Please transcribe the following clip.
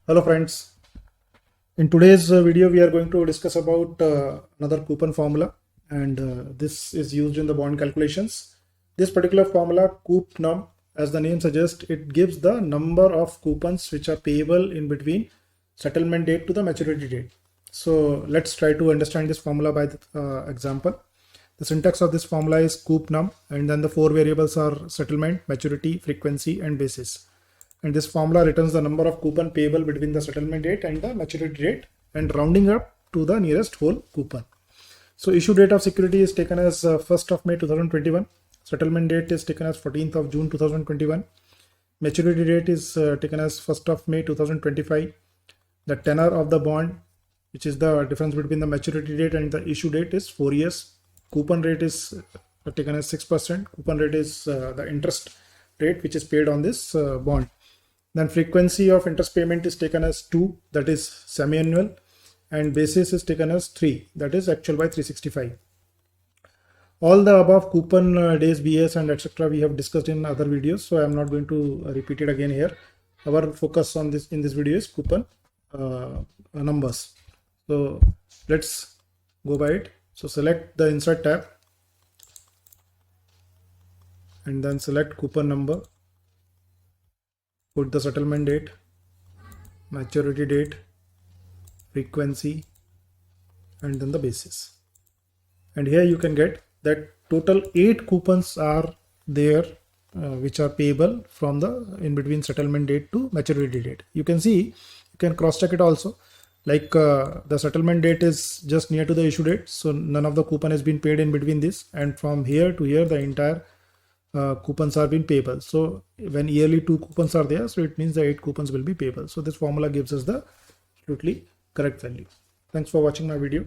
Hello friends, in today's video we are going to discuss about another coupon formula, and this is used in the bond calculations. This particular formula, Coupnum, as the name suggests, it gives the number of coupons which are payable in between settlement date to the maturity date. So let's try to understand this formula by the example. The syntax of this formula is Coupnum, and then the four variables are settlement, maturity, frequency and basis. And this formula returns the number of coupon payable between the settlement date and the maturity date, and rounding up to the nearest whole coupon. So issue date of security is taken as 1st of May 2021. Settlement date is taken as 14th of June 2021. Maturity date is taken as 1st of May 2025. The tenor of the bond, which is the difference between the maturity date and the issue date, is 4 years. Coupon rate is taken as 6%. Coupon rate is the interest rate which is paid on this bond. Then frequency of interest payment is taken as 2, that is semi-annual, and basis is taken as 3, that is actual by 365. All the above coupon days, BS and etc. we have discussed in other videos, so I am not going to repeat it again here. Our focus on this in this video is coupon numbers. So let's go by it. So select the insert tab and then select coupon number. Put the settlement date, maturity date, frequency, and then the basis. And here you can get that total 8 coupons are there which are payable from the in between settlement date to maturity date. You can see, you can cross check it also, like the settlement date is just near to the issue date, so none of the coupon has been paid in between this, and from here to here the entire coupons are being payable. So when yearly 2 coupons are there, so it means the 8 coupons will be payable. So this formula gives us the absolutely correct value. Thanks for watching my video.